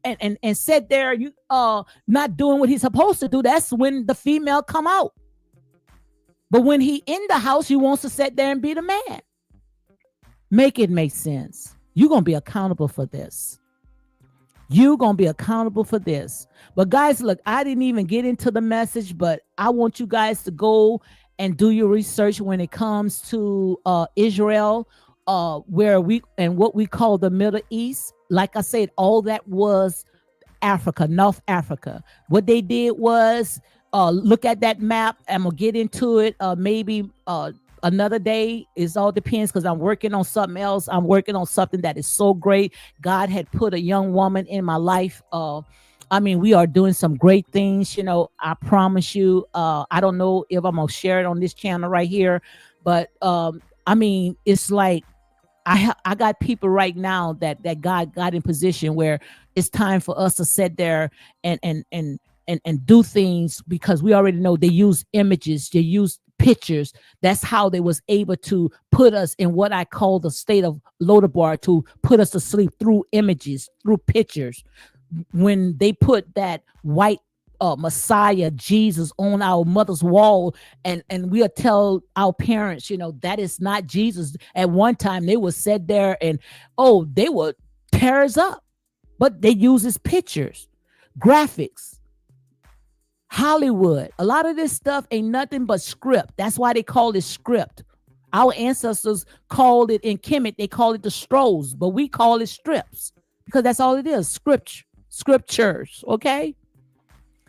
and sit there, not doing what he's supposed to do, that's when the female come out. But when he in the house, he wants to sit there and be the man. Make it make sense. You're going to be accountable for this. You're going to be accountable for this. But guys, look, I didn't even get into the message, but I want you guys to go and do your research when it comes to Israel, where what we call the Middle East. Like I said, all that was Africa, North Africa. What they did was look at that map. I'm gonna get into it. Maybe another day. It all depends because I'm working on something else. I'm working on something that is so great. God had put a young woman in my life. I mean, we are doing some great things. I promise you. I don't know if I'm gonna share it on this channel right here, but I mean, it's like I got people right now that God got in position where it's time for us to sit there and do things, because we already know they use images, they use pictures. That's how they was able to put us in what I call the state of Lodabar, to put us to sleep through images, through pictures. When they put that white Messiah Jesus on our mother's wall, and we'll tell our parents, that is not Jesus. At one time they would sit there and they would tear us up, but they use his pictures, graphics. Hollywood, a lot of this stuff ain't nothing but script. That's why they call it script. Our ancestors called it in Kemet, they call it the strolls, but we call it strips because that's all it is, scriptures. Okay,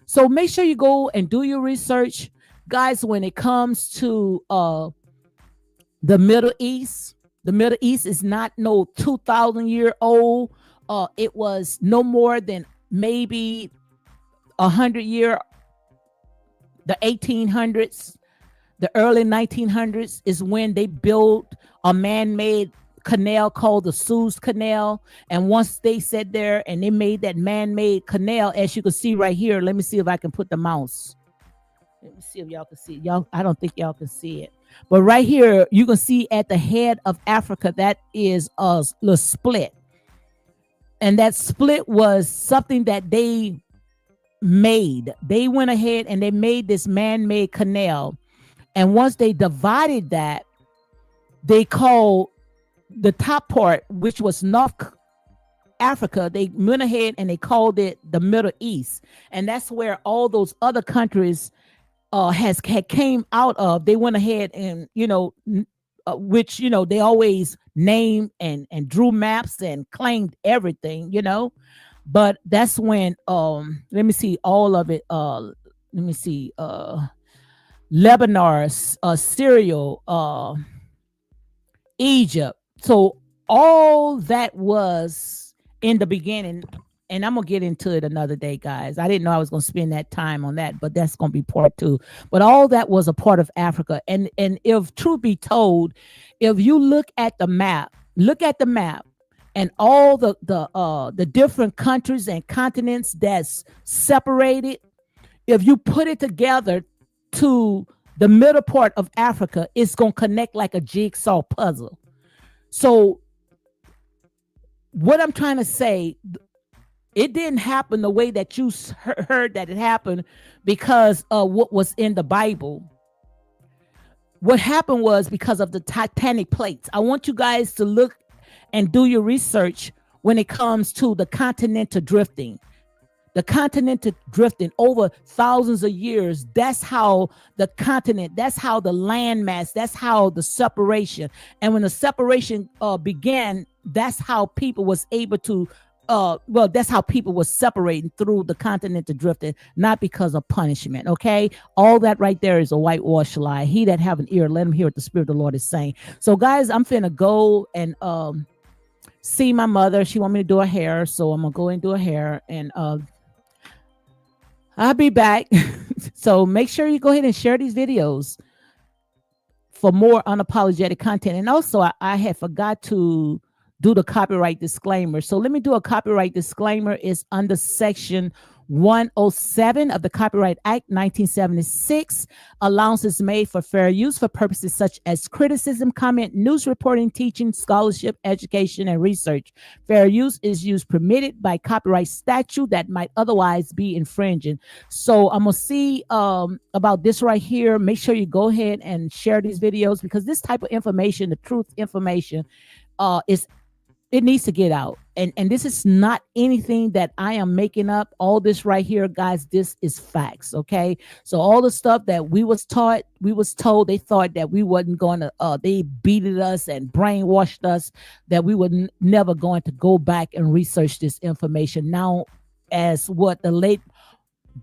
so make sure you go and do your research, guys. When it comes to the Middle East, is not no 2,000-year old. It was no more than maybe 100-year. The 1800s, the early 1900s is when they built a man-made canal called the Suez Canal. And once they sat there and they made that man-made canal, as you can see right here, let me see if I can put the mouse. Let me see if y'all can see it. I don't think y'all can see it. But right here, you can see at the head of Africa, that is a little split. And that split was something that they went ahead and they made this man-made canal. And once they divided that, they called the top part, which was North Africa, they went ahead and they called it the Middle East. And that's where all those other countries had came out of. They went ahead and which they always named and drew maps and claimed everything. But that's when let me see all of it. Let me see Lebanon, Syria, Egypt. So all that was in the beginning, and I'm gonna get into it another day, guys. I didn't know I was gonna spend that time on that, but that's gonna be part 2. But all that was a part of Africa. And if truth be told, if you look at the map, and all the different countries and continents that's separated, if you put it together to the middle part of Africa, it's going to connect like a jigsaw puzzle. So what I'm trying to say, it didn't happen the way that you heard that it happened because of what was in the Bible. What happened was because of the tectonic plates. I want you guys to look and do your research when it comes to the continental drifting. The continental drifting over thousands of years. That's how the continent, that's how the landmass, that's how the separation. And when the separation began, that's how people was able to, that's how people were separating through the continental drifting, not because of punishment. Okay. All that right there is a whitewash lie. He that have an ear, let him hear what the Spirit of the Lord is saying. So guys, I'm finna go and, see my mother. She want me to do her hair, so I'm gonna go and do her hair, and I'll be back. So make sure you go ahead and share these videos for more unapologetic content. And also, I had forgot to do the copyright disclaimer. So let me do a copyright disclaimer. It's under section 107 of the Copyright Act 1976. Allowances made for fair use for purposes such as criticism, comment, news reporting, teaching, scholarship, education, and research. Fair use is used permitted by copyright statute that might otherwise be infringing. So I'm gonna see about this right here. Make sure you go ahead and share these videos, because this type of information, the truth information, it needs to get out. And this is not anything that I am making up. All this right here, guys, this is facts. Okay. So all the stuff that we was taught, we was told, they thought that we wasn't going to, they beated us and brainwashed us, that we were never going to go back and research this information. Now, as what the late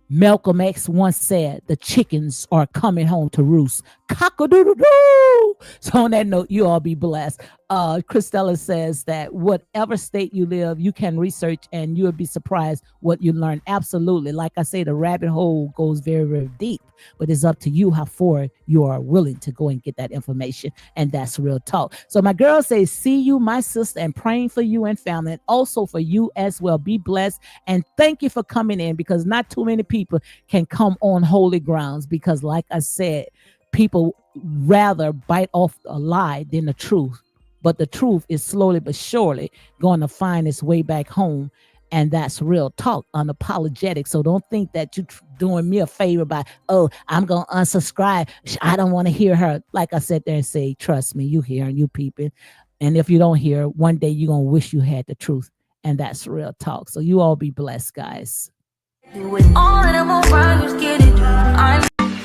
Malcolm X once said, the chickens are coming home to roost. Cock-a-doodle-doo. So on that note, you all be blessed. Christella says that whatever state you live, you can research and you'll be surprised what you learn. Absolutely. Like I say, the rabbit hole goes very, very deep, but it's up to you how far you are willing to go and get that information. And that's real talk. So my girl says, see you, my sister, and praying for you and family, and also for you as well. Be blessed. And thank you for coming in, because not too many people can come on holy grounds, because like I said, people rather bite off a lie than the truth. But the truth is slowly but surely going to find its way back home. And that's real talk, unapologetic. So don't think that you're doing me a favor by, oh, I'm going to unsubscribe. I don't want to hear her. Like I sat there and say, trust me, you hear and you peeping. And if you don't hear, one day you're going to wish you had the truth. And that's real talk. So you all be blessed, guys. Do it all in a more get it.